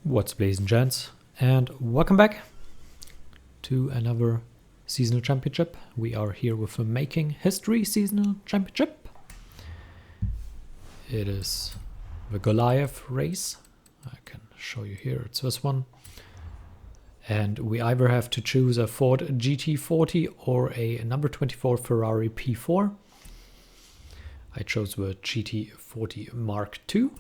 What's blazing, gents, and welcome back to another seasonal championship. We are here with a Making History seasonal championship. It is the Goliath race. I can show you here, it's this one. And we either have to choose a Ford GT40 or a number 24 Ferrari P4. I chose the GT40 Mark II.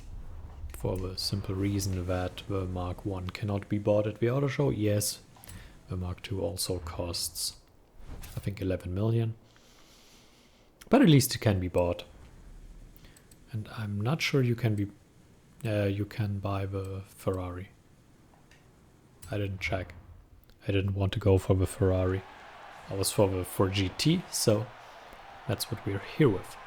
For the simple reason that the Mark I cannot be bought at the auto show. Yes, the Mark II also costs, I think, 11 million. But at least it can be bought. And I'm not sure you can buy the Ferrari. I didn't check. I didn't want to go for the Ferrari. I was for GT, so that's what we're here with.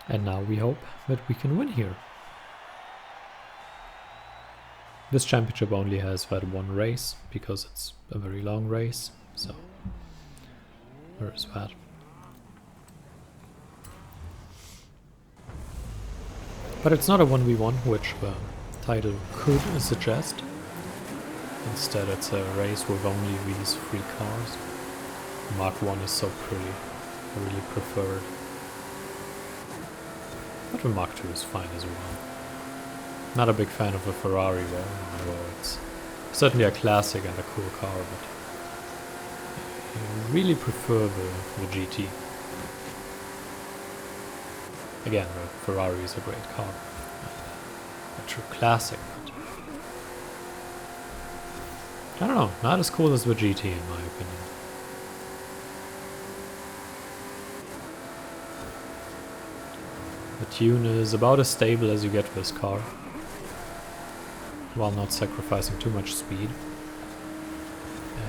And now we hope that we can win here. This championship only has that one race, because it's a very long race, so where is that? But it's not a 1v1, which the title could suggest. Instead it's a race with only these three cars. Mark I is so pretty, I really prefer it. But the Mark II is fine as well. Not a big fan of the Ferrari though, although it's certainly a classic and a cool car, but I really prefer the GT. Again, the Ferrari is a great car, a true classic, but I don't know, not as cool as the GT in my opinion. The tune is about as stable as you get this car, while not sacrificing too much speed.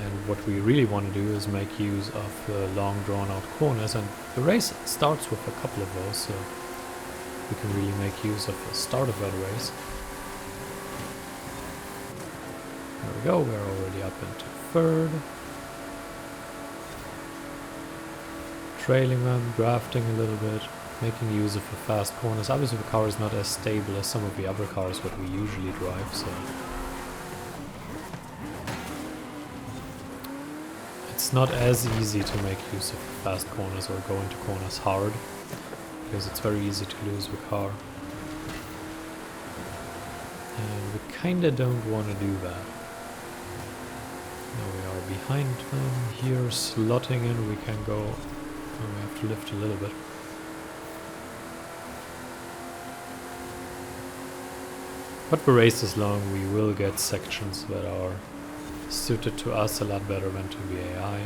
And what we really want to do is make use of the long drawn out corners, and the race starts with a couple of those, so we can really make use of the start of that race. There we go, we're already up into third. Trailing them, drafting a little bit. Making use of the fast corners. Obviously the car is not as stable as some of the other cars that we usually drive, so it's not as easy to make use of the fast corners or go into corners hard, because it's very easy to lose the car. And we kinda don't want to do that. Now we are behind them here, slotting in, we can go, oh, we have to lift a little bit. But the race is long, we will get sections that are suited to us a lot better than to the AI.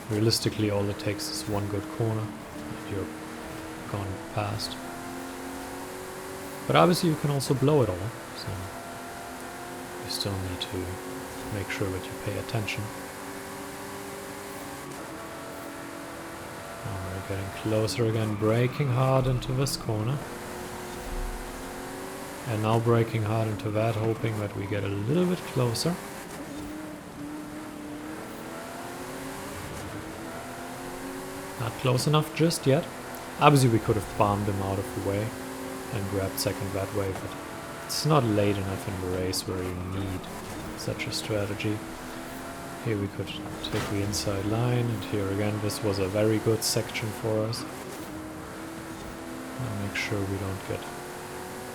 Realistically, all it takes is one good corner and you're gone past. But obviously you can also blow it all, so you still need to make sure that you pay attention. Now we're getting closer again, braking hard into this corner. And now braking hard into that, hoping that we get a little bit closer. Not close enough just yet. Obviously we could have bombed him out of the way and grabbed second that way, but it's not late enough in the race where you need such a strategy. Here we could take the inside line, and here again this was a very good section for us. I'll make sure we don't get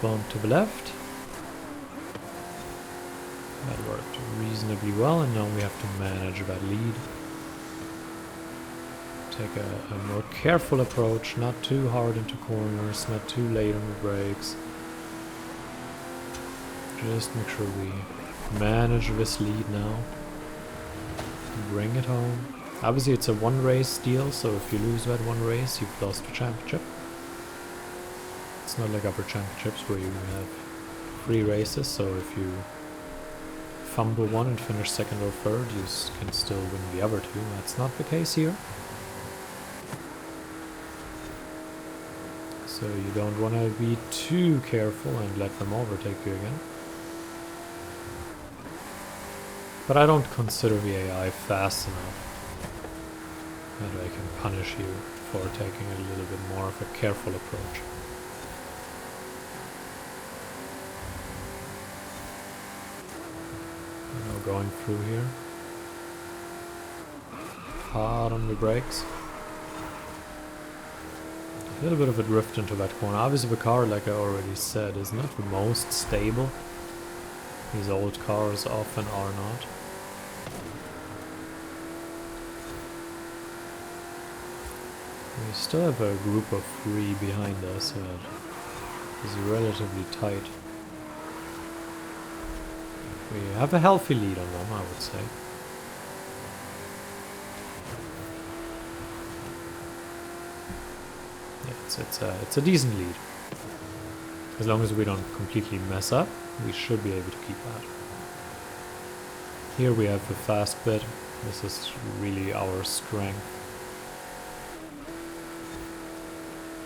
bumped to the left. That worked reasonably well, and now we have to manage that lead. Take a more careful approach, not too hard into corners, not too late on the brakes. Just make sure we manage this lead now. Bring it home. Obviously it's a one race deal, so if you lose that one race, you've lost the championship. It's not like other championships where you have 3 races, so if you fumble one and finish second or third, you can still win the other 2. That's not the case here. So you don't want to be too careful and let them overtake you again. But I don't consider the AI fast enough that I can punish you for taking a little bit more of a careful approach. Now going through here. Hard on the brakes. A little bit of a drift into that corner. Obviously the car, like I already said, is not the most stable. These old cars often are not. We still have a group of 3 behind us that is relatively tight. We have a healthy lead on them, I would say. Yeah, it's a decent lead. As long as we don't completely mess up, we should be able to keep that. Here we have the fast bit. This is really our strength.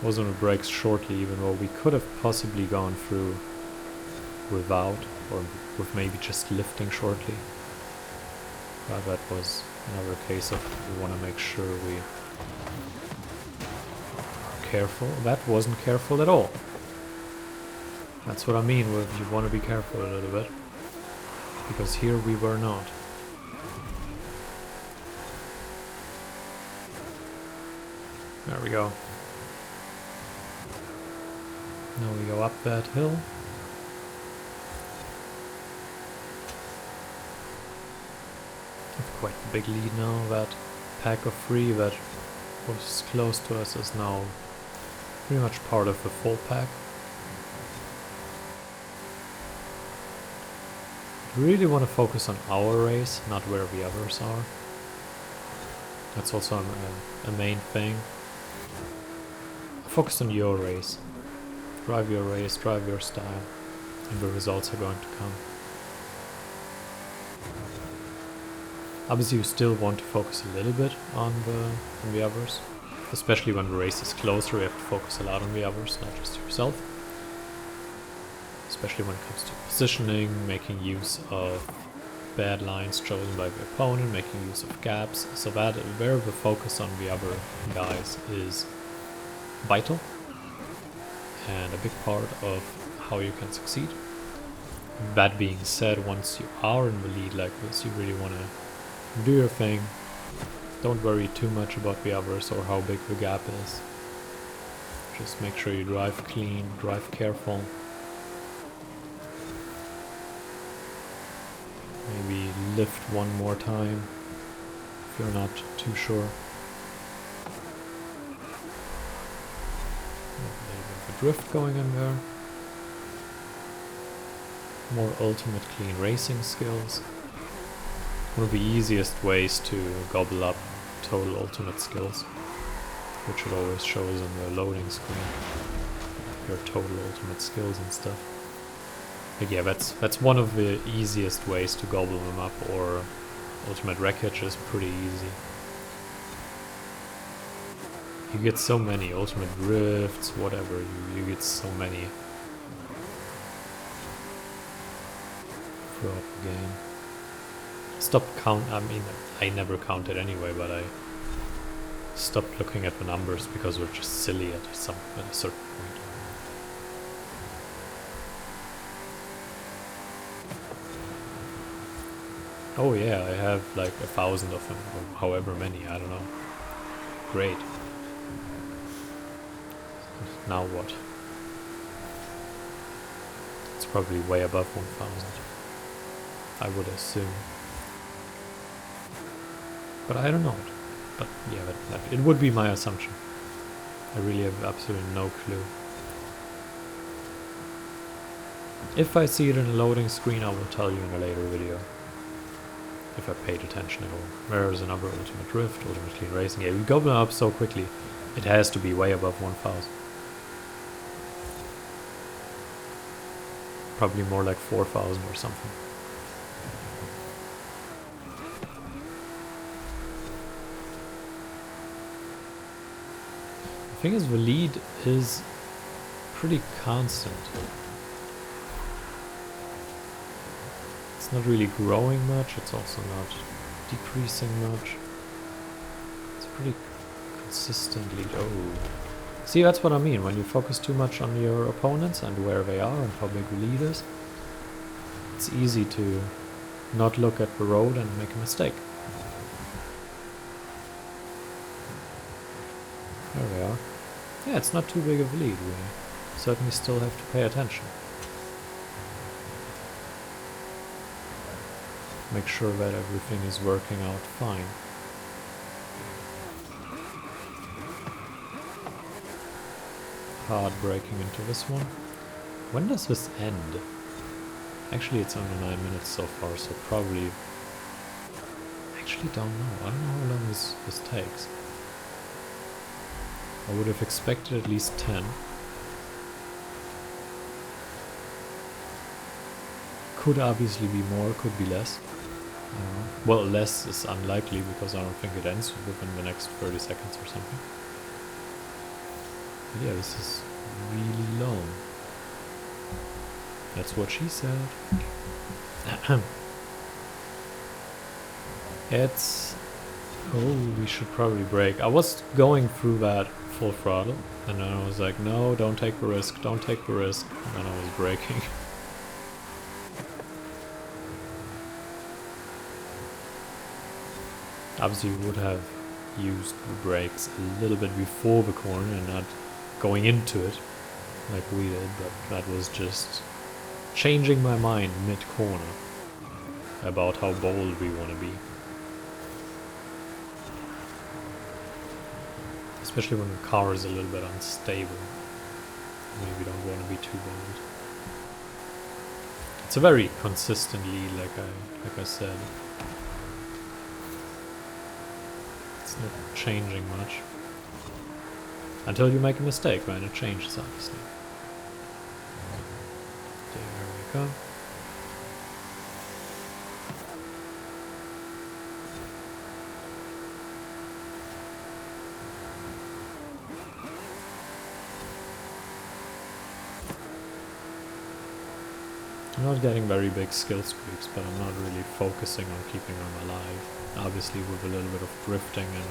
Was on the brakes shortly, even though we could have possibly gone through without, or with maybe just lifting shortly. But that was another case of we want to make sure we are careful. That wasn't careful at all. That's what I mean with you want to be careful a little bit. Because here we were not. There we go. Now we go up that hill. Have quite a big lead now. That pack of 3 that was close to us is now pretty much part of the full pack. We really want to focus on our race, not where the others are. That's also a main thing. Focus on your race. Drive your race, drive your style, and the results are going to come. Obviously you still want to focus a little bit on the others. Especially when the race is closer, you have to focus a lot on the others, not just yourself. Especially when it comes to positioning, making use of bad lines chosen by the opponent, making use of gaps, so that where the focus on the other guys is vital and a big part of how you can succeed. That being said, once you are in the lead like this, you really want to do your thing. Don't worry too much about the others or how big the gap is. Just make sure you drive clean, drive careful. Maybe lift one more time if you're not too sure. A little bit of a drift going in there. More ultimate clean racing skills. One of the easiest ways to gobble up total ultimate skills, which it always shows on the loading screen. Your total ultimate skills and stuff. But yeah, that's one of the easiest ways to gobble them up, or ultimate wreckage is pretty easy. You get so many ultimate drifts, whatever, you get so many throughout the game. Stop count. I mean, I never counted anyway, but I stopped looking at the numbers because they're just silly at a certain point. Oh yeah, I have like 1,000 of them, or however many, I don't know. Great. Now what? It's probably way above 1,000. I would assume. But I don't know. But yeah, it would be my assumption. I really have absolutely no clue. If I see it in a loading screen, I will tell you in a later video. If I paid attention at all. There's another ultimate drift, ultimate clean racing. Yeah, we gobble up so quickly. It has to be way above 1,000. Probably more like 4,000 or something. The thing is, the lead is pretty constant. It's It's not really growing much, it's also not decreasing much. It's pretty consistently... Oh. See, that's what I mean. When you focus too much on your opponents and where they are and how big the lead is, it's easy to not look at the road and make a mistake. There we are. Yeah, it's not too big of a lead. We certainly still have to pay attention. Make sure that everything is working out fine. Hard braking into this one. When does this end? Actually, it's only 9 minutes so far, so probably... Actually, don't know. I don't know how long this takes. I would have expected at least 10. Could obviously be more, could be less. Well, less is unlikely because I don't think it ends within the next 30 seconds or something. But yeah, this is really long. That's what she said. It's... Oh, we should probably brake. I was going through that full throttle, and then I was like, no, don't take the risk, don't take the risk. And then I was braking. Obviously, we would have used the brakes a little bit before the corner and not going into it like we did, but that was just changing my mind mid-corner about how bold we want to be. Especially when the car is a little bit unstable. Maybe we don't want to be too bold. It's a very consistent lead, like I said. It's not changing much. Until you make a mistake, then it changes, obviously. There we go. I'm not getting very big skill streaks, but I'm not really focusing on keeping them alive. Obviously, with a little bit of drifting and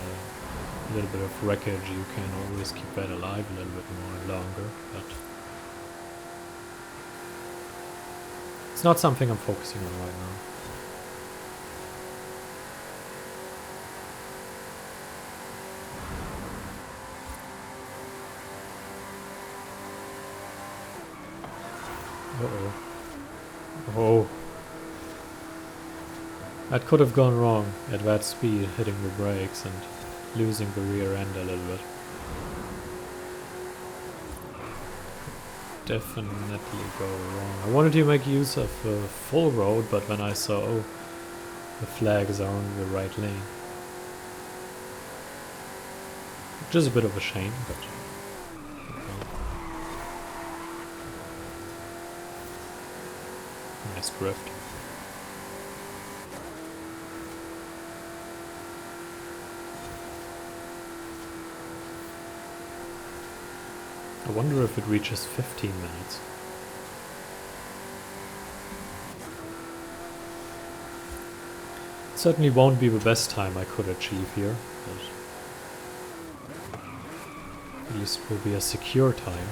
a little bit of wreckage, you can always keep that alive a little bit more longer, but it's not something I'm focusing on right now. Uh-oh. Oh. That could have gone wrong at that speed, hitting the brakes and losing the rear end a little bit. Definitely go wrong. I wanted to make use of a full road, but then I saw, oh, the flags are on the right lane. Which is a bit of a shame, but... Nice drift. I wonder if it reaches 15 minutes. It certainly won't be the best time I could achieve here, but at least it will be a secure time.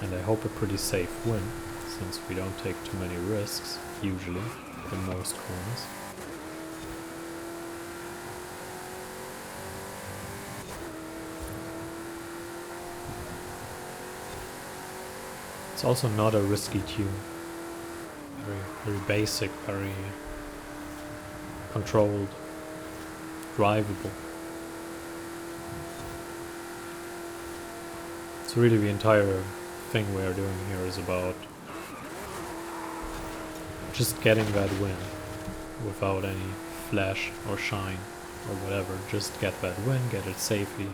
And I hope a pretty safe win, since we don't take too many risks, usually, in most corners. It's also not a risky tune. Very basic, very controlled, drivable. So really the entire thing we are doing here is about just getting that win without any flash or shine or whatever. Just get that win, get it safely,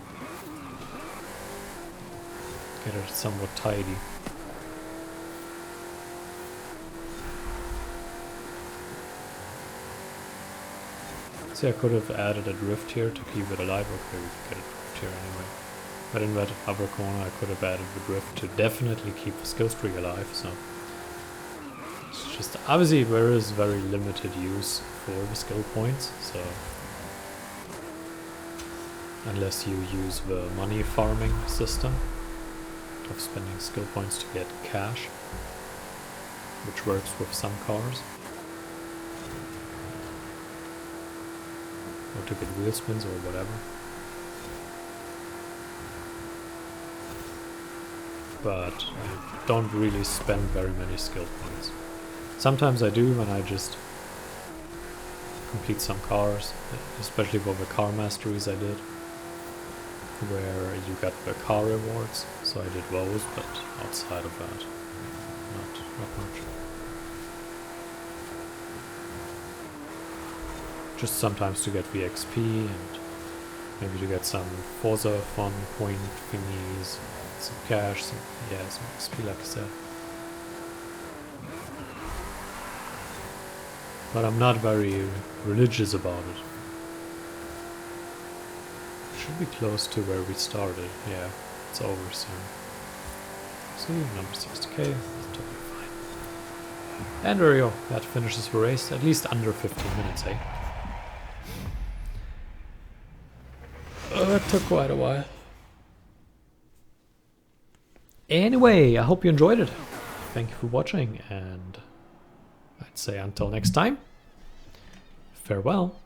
get it somewhat tidy. See, I could have added a drift here to keep it alive. Okay, we could get a drift here anyway. But in that upper corner I could have added the drift to definitely keep the skill streak alive, so... It's just obviously there is very limited use for the skill points, so unless you use the money farming system of spending skill points to get cash, which works with some cars, or to get wheel spins or whatever. But I don't really spend very many skill points. Sometimes I do when I just complete some cars, especially for the car masteries I did, where you get the car rewards, so I did those, but outside of that, not much. Just sometimes to get the XP and maybe to get some Forza fun point thingies, some cash, some XP like I said. But I'm not very religious about it. Should be close to where we started. Yeah, it's over soon. See, number 60k, that's totally fine. And there you go, that finishes the race, at least under 15 minutes, eh? That took quite a while. Anyway, I hope you enjoyed it. Thank you for watching, and I'd say until next time, farewell.